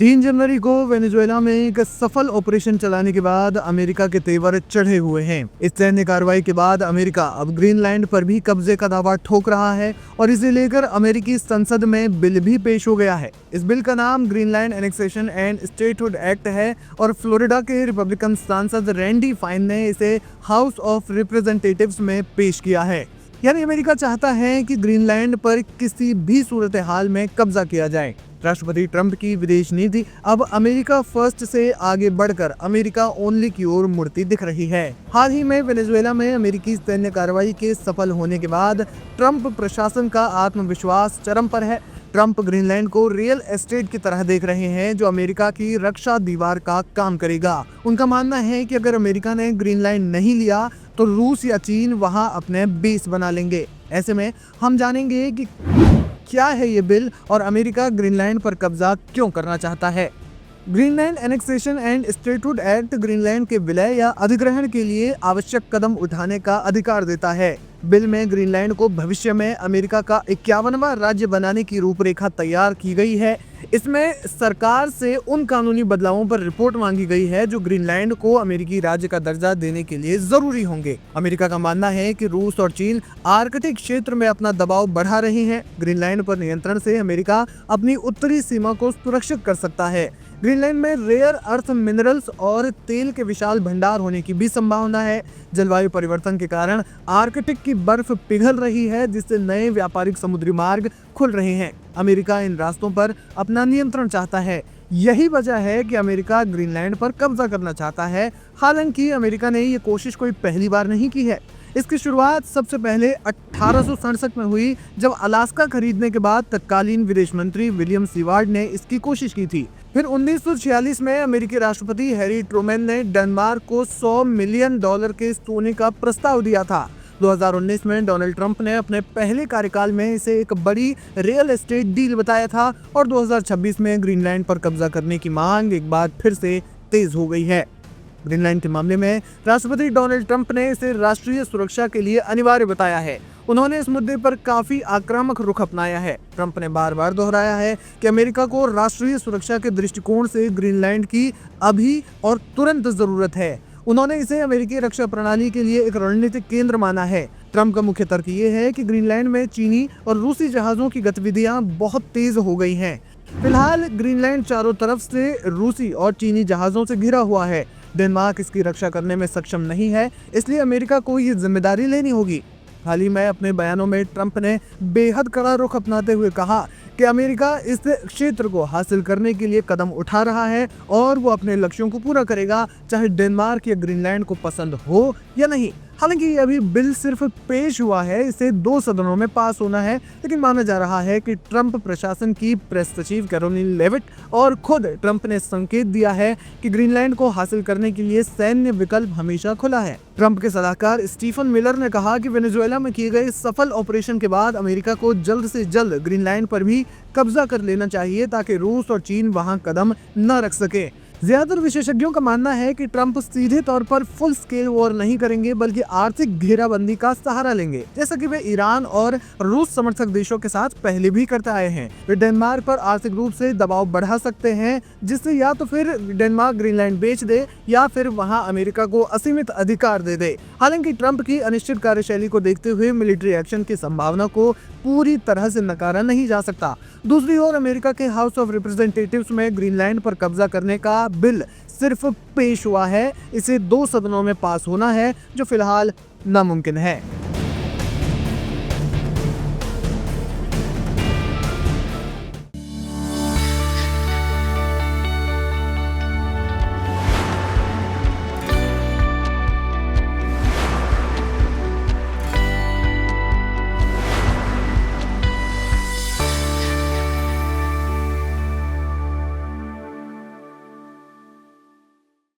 3 जनवरी को वेनेजुएला में एक सफल ऑपरेशन चलाने के बाद अमेरिका के तेवर चढ़े हुए हैं। इस सैन्य कार्रवाई के बाद अमेरिका अब ग्रीनलैंड पर भी कब्जे का दावा ठोक रहा है और इसे लेकर अमेरिकी संसद में बिल भी पेश हो गया है। इस बिल का नाम Greenland annexation and statehood act है और फ्लोरिडा के रिपब्लिकन सांसद रैंडी फाइन ने इसे हाउस ऑफ रिप्रेजेंटेटिव्स में पेश किया है। यानी अमेरिका चाहता है कि ग्रीनलैंड पर किसी भी सूरत हाल में कब्जा किया जाए। राष्ट्रपति ट्रंप की विदेश नीति अब अमेरिका फर्स्ट से आगे बढ़कर अमेरिका ओनली की ओर मुड़ती दिख रही है। हाल ही में वेनेजुएला में अमेरिकी सैन्य कार्रवाई के सफल होने के बाद ट्रंप प्रशासन का आत्मविश्वास चरम पर है। ट्रंप ग्रीनलैंड को रियल एस्टेट की तरह देख रहे हैं जो अमेरिका की रक्षा दीवार का काम करेगा। उनका मानना है कि अगर अमेरिका ने ग्रीनलैंड नहीं लिया तो रूस या चीन वहां अपने बेस बना लेंगे। ऐसे में हम जानेंगे कि क्या है ये बिल और अमेरिका ग्रीनलैंड पर कब्जा क्यों करना चाहता है। Greenland annexation and statehood act Greenland के विलय या अधिग्रहण के लिए आवश्यक कदम उठाने का अधिकार देता है। बिल में ग्रीनलैंड को भविष्य में अमेरिका का 51वां राज्य बनाने की रूपरेखा तैयार की गई है। इसमें सरकार से उन कानूनी बदलावों पर रिपोर्ट मांगी गई है जो ग्रीनलैंड को अमेरिकी राज्य का दर्जा देने के लिए जरूरी होंगे। अमेरिका का मानना है कि रूस और चीन आर्कटिक क्षेत्र में अपना दबाव बढ़ा रहे हैं। ग्रीनलैंड पर नियंत्रण से अमेरिका अपनी उत्तरी सीमा को सुरक्षित कर सकता है। ग्रीनलैंड में रेयर अर्थ मिनरल्स और तेल के विशाल भंडार होने की भी संभावना है। जलवायु परिवर्तन के कारण आर्कटिक की बर्फ पिघल रही है जिससे नए व्यापारिक समुद्री मार्ग खुल रहे हैं। अमेरिका इन रास्तों पर अपना नियंत्रण चाहता है। यही वजह है कि अमेरिका ग्रीनलैंड पर कब्जा करना चाहता है। हालांकि अमेरिका ने ये कोशिश कोई पहली बार नहीं की है। इसकी शुरुआत सबसे पहले 1867 में हुई जब अलास्का खरीदने के बाद तत्कालीन विदेश मंत्री विलियम सीवार्ड ने इसकी कोशिश की थी। फिर 1946 में अमेरिकी राष्ट्रपति हैरी ट्रूमैन ने डेनमार्क को $100 मिलियन के सोने का प्रस्ताव दिया था। 2019 में डोनाल्ड ट्रंप ने अपने पहले कार्यकाल में इसे एक बड़ी रियल एस्टेट डील बताया था और 2026 में ग्रीनलैंड पर कब्जा करने की मांग एक बार फिर से तेज हो गई है। ग्रीनलैंड के मामले में राष्ट्रपति डोनाल्ड ट्रंप ने इसे राष्ट्रीय सुरक्षा के लिए अनिवार्य बताया है। उन्होंने इस मुद्दे पर काफी आक्रामक रुख अपनाया है। ट्रंप ने बार बार दोहराया है कि अमेरिका को राष्ट्रीय सुरक्षा के दृष्टिकोण से ग्रीनलैंड की अभी और तुरंत जरूरत है। उन्होंने इसे अमेरिकी रक्षा प्रणाली के लिए एक रणनीतिक केंद्र माना है। ट्रंप का मुख्य तर्क ये है कि ग्रीनलैंड में चीनी और रूसी जहाजों की गतिविधियां बहुत तेज हो गई हैं। फिलहाल ग्रीनलैंड चारों तरफ से रूसी और चीनी जहाजों से घिरा हुआ है। डेनमार्क इसकी रक्षा करने में सक्षम नहीं है, इसलिए अमेरिका को ये जिम्मेदारी लेनी होगी। हाल ही में अपने बयानों में ट्रंप ने बेहद कड़ा रुख अपनाते हुए कहा कि अमेरिका इस क्षेत्र को हासिल करने के लिए कदम उठा रहा है और वो अपने लक्ष्यों को पूरा करेगा, चाहे डेनमार्क या ग्रीनलैंड को पसंद हो या नहीं। हालांकि ये अभी बिल सिर्फ पेश हुआ है, इसे 2 सदनों में पास होना है, लेकिन माना जा रहा है कि ट्रंप प्रशासन की प्रेस सचिव कैरोलिन लेविट और खुद ट्रंप ने संकेत दिया है कि ग्रीनलैंड को हासिल करने के लिए सैन्य विकल्प हमेशा खुला है। ट्रंप के सलाहकार स्टीफन मिलर ने कहा कि वेनेजुएला में किए गए सफल ऑपरेशन के बाद अमेरिका को जल्द से जल्द ग्रीनलैंड पर भी कब्जा कर लेना चाहिए ताकि रूस और चीन वहां कदम न रख सके। ज्यादातर विशेषज्ञों का मानना है कि ट्रंप सीधे तौर पर फुल स्केल वॉर नहीं करेंगे बल्कि आर्थिक घेराबंदी का सहारा लेंगे, जैसा कि वे ईरान और रूस समर्थक देशों के साथ पहले भी करते आए हैं। वे डेनमार्क पर आर्थिक रूप से दबाव बढ़ा सकते हैं जिससे या तो फिर डेनमार्क ग्रीनलैंड बेच दे या फिर वहां अमेरिका को असीमित अधिकार दे दे। हालांकि ट्रंप की अनिश्चित कार्यशैली को देखते हुए मिलिट्री एक्शन की संभावना को पूरी तरह से नकारा नहीं जा सकता। दूसरी ओर अमेरिका के हाउस ऑफ रिप्रेजेंटेटिव्स में ग्रीनलैंड पर कब्जा करने का बिल सिर्फ पेश हुआ है। इसे 2 सदनों में पास होना है जो फिलहाल नामुमकिन है।